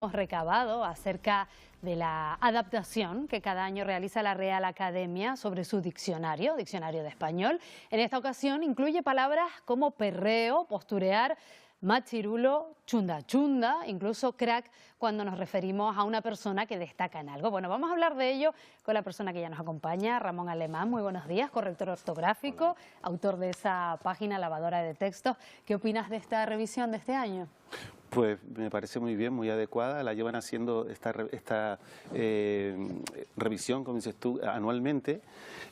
Hemos recabado acerca de la adaptación que cada año realiza la Real Academia sobre su diccionario de español. En esta ocasión incluye palabras como perreo, posturear, machirulo, chunda chunda, incluso crack, cuando nos referimos a una persona que destaca en algo. Bueno, vamos a hablar de ello con la persona que ya nos acompaña, Ramón Alemán. Muy buenos días, corrector ortográfico, autor de esa página Lavadora de Textos. ¿Qué opinas de esta revisión de este año? Pues me parece muy bien, muy adecuada. La llevan haciendo esta revisión, como dices tú, anualmente.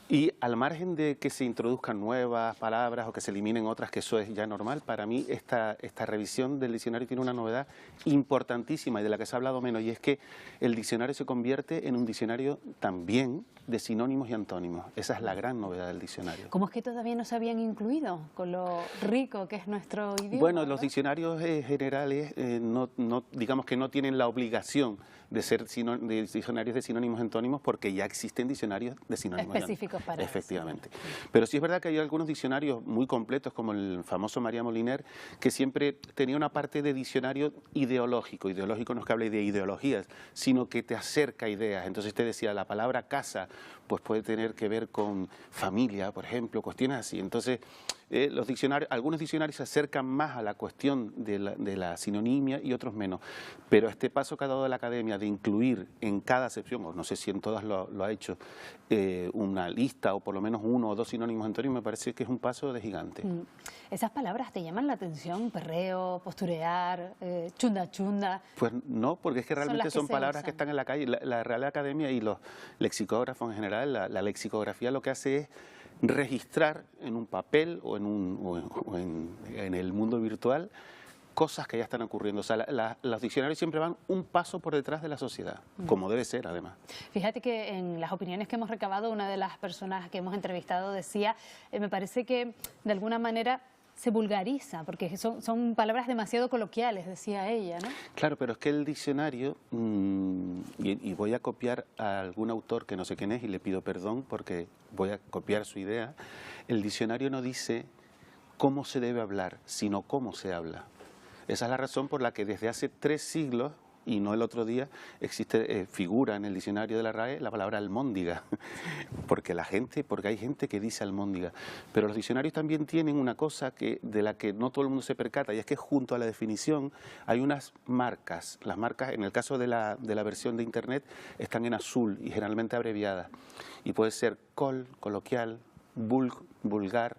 Y al margen de que se introduzcan nuevas palabras o que se eliminen otras, que eso es ya normal, para mí esta revisión del diccionario tiene una novedad importantísima y de la que se ha hablado menos, y es que el diccionario se convierte en un diccionario también de sinónimos y antónimos. Esa es la gran novedad del diccionario. ¿Cómo es que todavía no se habían incluido con lo rico que es nuestro idioma? Bueno, ¿verdad? los diccionarios generales digamos que no tienen la obligación de ser diccionarios de sinónimos y antónimos, porque ya existen diccionarios de sinónimos específicos para eso. Efectivamente. Pero sí es verdad que hay algunos diccionarios muy completos, como el famoso María Moliner, que siempre tenía una parte de diccionario ideológico. Ideológico no es que hable de ideologías, sino que te acerca ideas. Entonces te decía, la palabra casa pues puede tener que ver con familia, por ejemplo, cuestiones así. Entonces algunos diccionarios se acercan más a la cuestión de la sinonimia y otros menos, pero este paso que ha dado la Academia de incluir en cada acepción, o no sé si en todas lo ha hecho, una lista o por lo menos uno o dos sinónimos antónimos, me parece que es un paso de gigante. ¿Esas palabras te llaman la atención? Perreo, posturear, chunda chunda. Pues no, porque es que realmente son palabras que usan. están en la calle. La Real Academia y los lexicógrafos en general, la lexicografía lo que hace es registrar en un papel o en el mundo virtual cosas que ya están ocurriendo. O sea, los diccionarios siempre van un paso por detrás de la sociedad, como debe ser además. Fíjate que en las opiniones que hemos recabado, una de las personas que hemos entrevistado decía, me parece que de alguna manera se vulgariza, porque son palabras demasiado coloquiales, decía ella, ¿no? Claro, pero es que el diccionario, y voy a copiar a algún autor que no sé quién es y le pido perdón porque voy a copiar su idea, el diccionario no dice cómo se debe hablar, sino cómo se habla. Esa es la razón por la que desde hace 3 siglos, y no el otro día, figura en el diccionario de la RAE la palabra almóndiga, porque hay gente que dice almóndiga. Pero los diccionarios también tienen una cosa de la que no todo el mundo se percata, y es que junto a la definición hay unas marcas. Las marcas, en el caso de la versión de Internet, están en azul y generalmente abreviadas. Y puede ser coloquial, vulgar,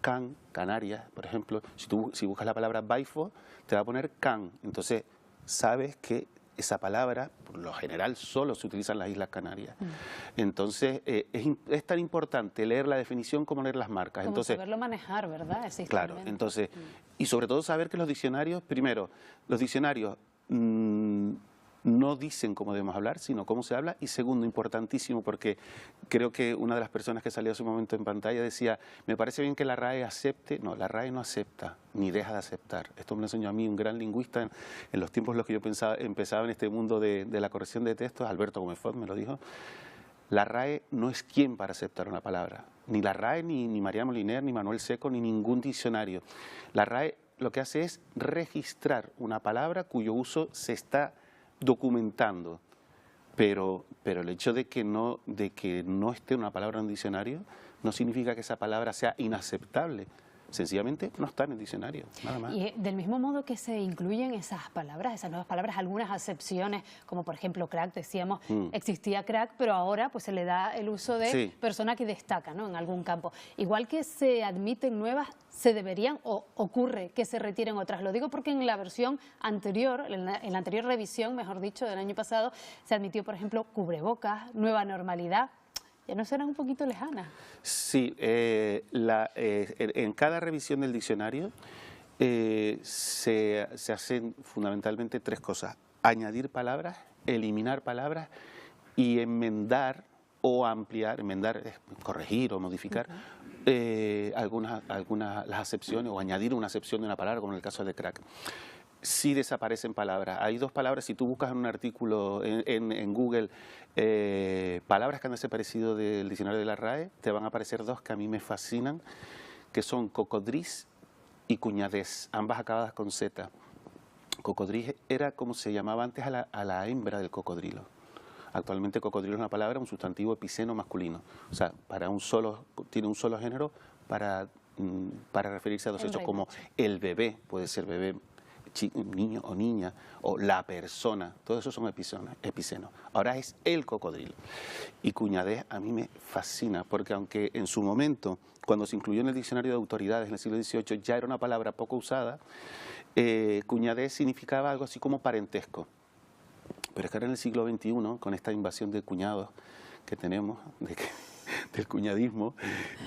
can, Canarias, por ejemplo. Si buscas la palabra baifo, te va a poner can. Entonces, sabes que esa palabra, por lo general, solo se utiliza en las Islas Canarias. Entonces, es tan importante leer la definición como leer las marcas. Como Entonces, saberlo manejar, ¿verdad? claro, entonces, y sobre todo saber que los diccionarios, primero, los diccionarios no dicen cómo debemos hablar, sino cómo se habla. Y segundo, importantísimo, porque creo que una de las personas que salió hace un momento en pantalla decía, me parece bien que la RAE acepte. No, la RAE no acepta, ni deja de aceptar. Esto me lo enseñó a mí un gran lingüista en los tiempos en los que yo empezaba en este mundo de la corrección de textos, Alberto Gómez Font me lo dijo. La RAE no es quien para aceptar una palabra. Ni la RAE, ni María Moliner, ni Manuel Seco, ni ningún diccionario. La RAE lo que hace es registrar una palabra cuyo uso se está documentando, pero el hecho de que no esté una palabra en un diccionario no significa que esa palabra sea inaceptable. Sencillamente no está en el diccionario, nada más. Y del mismo modo que se incluyen esas palabras, esas nuevas palabras, algunas acepciones, como por ejemplo crack, decíamos, existía crack, pero ahora pues se le da el uso de persona que destaca, ¿no?, en algún campo. Igual que se admiten nuevas, se deberían o ocurre que se retiren otras. Lo digo porque en la versión anterior, en la anterior revisión, mejor dicho, del año pasado, se admitió, por ejemplo, cubrebocas, nueva normalidad. ¿Ya no serán un poquito lejanas? Sí, en cada revisión del diccionario se hacen fundamentalmente 3 cosas: añadir palabras, eliminar palabras y enmendar o ampliar. Enmendar es corregir o modificar las acepciones, o añadir una acepción de una palabra, como en el caso de crack. Sí desaparecen palabras. Hay 2 palabras, si tú buscas en un artículo en Google palabras que han desaparecido del diccionario de la RAE, te van a aparecer 2 que a mí me fascinan, que son cocodriz y cuñadez, ambas acabadas con Z. Cocodril era como se llamaba antes a la hembra del cocodrilo. Actualmente cocodrilo es una palabra, un sustantivo epiceno masculino. O sea, tiene un solo género para referirse a dos sexos, como el bebé, puede ser bebé, niño o niña, o la persona, todo eso son epicenos. Ahora es el cocodrilo. Y cuñadez a mí me fascina, porque aunque en su momento, cuando se incluyó en el diccionario de autoridades en el siglo XVIII, ya era una palabra poco usada, cuñadez significaba algo así como parentesco. Pero es que ahora en el siglo XXI, con esta invasión de cuñados que tenemos, del cuñadismo,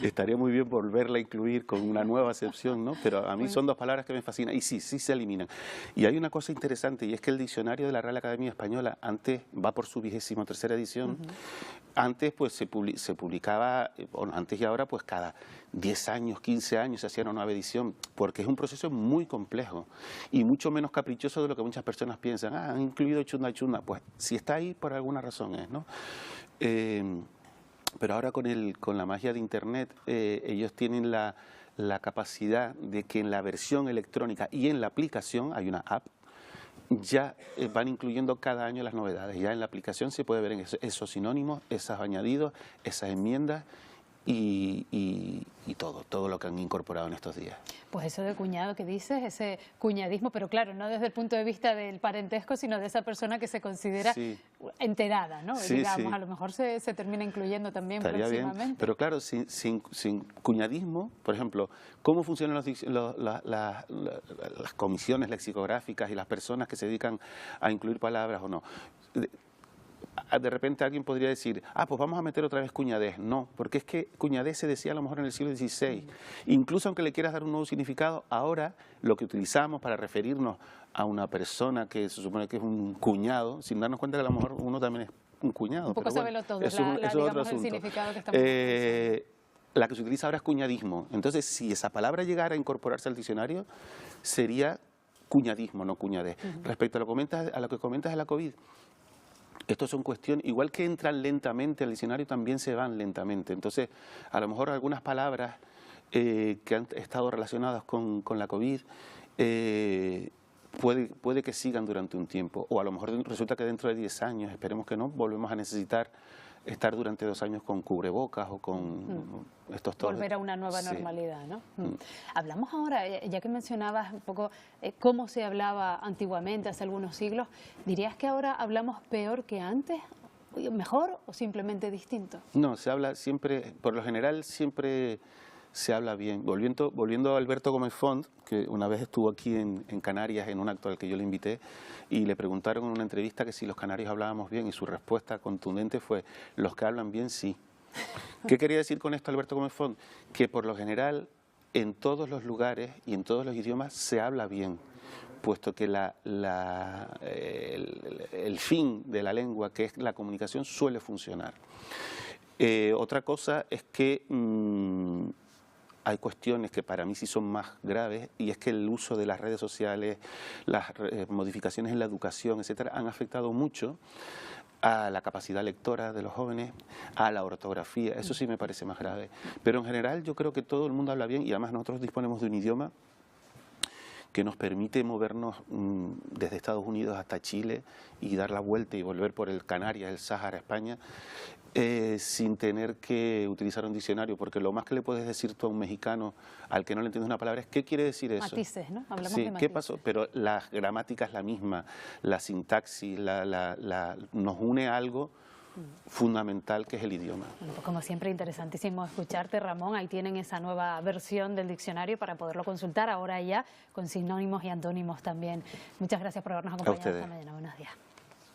estaría muy bien volverla a incluir con una nueva acepción, ¿no? Pero a mí son dos palabras que me fascinan y sí se eliminan. Y hay una cosa interesante, y es que el diccionario de la Real Academia Española, antes, va por su 23ª edición, antes pues se publicaba, bueno, antes y ahora pues cada 10 años, 15 años se hacía una nueva edición, porque es un proceso muy complejo y mucho menos caprichoso de lo que muchas personas piensan. Han incluido chunda chunda, pues si está ahí por alguna razón es, ¿no? Pero ahora con la magia de Internet, ellos tienen la capacidad de que en la versión electrónica y en la aplicación, hay una app, ya van incluyendo cada año las novedades. Ya en la aplicación se puede ver esos sinónimos, esos añadidos, esas enmiendas y todo lo que han incorporado en estos días. Pues eso de cuñado que dices, ese cuñadismo, pero claro, no desde el punto de vista del parentesco, sino de esa persona que se considera enterada, ¿no? Sí, digamos, a lo mejor se termina incluyendo también estaría próximamente. Bien, pero claro, sin cuñadismo, por ejemplo, ¿cómo funcionan las comisiones lexicográficas y las personas que se dedican a incluir palabras o no? De repente alguien podría decir, pues vamos a meter otra vez cuñadez. No, porque es que cuñadez se decía a lo mejor en el siglo XVI. Incluso aunque le quieras dar un nuevo significado, ahora lo que utilizamos para referirnos a una persona que se supone que es un cuñado, sin darnos cuenta que a lo mejor uno también es un cuñado. Un poco sabelo todo, eso es otro asunto. El significado que estamos la que se utiliza ahora es cuñadismo. Entonces, si esa palabra llegara a incorporarse al diccionario, sería cuñadismo, no cuñadez. Respecto a lo que comentas de la COVID, estos son cuestiones, igual que entran lentamente al diccionario, también se van lentamente. Entonces, a lo mejor algunas palabras que han estado relacionadas con la COVID puede que sigan durante un tiempo. O a lo mejor resulta que dentro de 10 años, esperemos que no, volvemos a necesitar estar durante 2 años con cubrebocas o con estos todos. Volver a una nueva normalidad, ¿no? Hablamos ahora, ya que mencionabas un poco cómo se hablaba antiguamente, hace algunos siglos, ¿dirías que ahora hablamos peor que antes? ¿Mejor o simplemente distinto? No, se habla siempre, por lo general siempre se habla bien. Volviendo a Alberto Gómez Font, que una vez estuvo aquí en Canarias en un acto al que yo le invité, y le preguntaron en una entrevista que si los canarios hablábamos bien, y su respuesta contundente fue, los que hablan bien, sí. ¿Qué quería decir con esto Alberto Gómez Font? Que por lo general, en todos los lugares y en todos los idiomas se habla bien, puesto que el fin de la lengua, que es la comunicación, suele funcionar. Otra cosa es que hay cuestiones que para mí sí son más graves, y es que el uso de las redes sociales, las modificaciones en la educación, etcétera, han afectado mucho a la capacidad lectora de los jóvenes, a la ortografía. Eso sí me parece más grave. Pero en general yo creo que todo el mundo habla bien, y además nosotros disponemos de un idioma que nos permite movernos desde Estados Unidos hasta Chile y dar la vuelta y volver por el Canarias, el Sáhara, España, sin tener que utilizar un diccionario, porque lo más que le puedes decir tú a un mexicano al que no le entiendes una palabra es ¿qué quiere decir eso? Matices, ¿no? Hablamos sí, de matices. ¿qué pasó? Pero la gramática es la misma, la sintaxis, nos une a algo fundamental que es el idioma. Bueno, pues como siempre, interesantísimo escucharte, Ramón. Ahí tienen esa nueva versión del diccionario para poderlo consultar ahora ya con sinónimos y antónimos también. Muchas gracias por habernos acompañado esta mañana. Buenos días.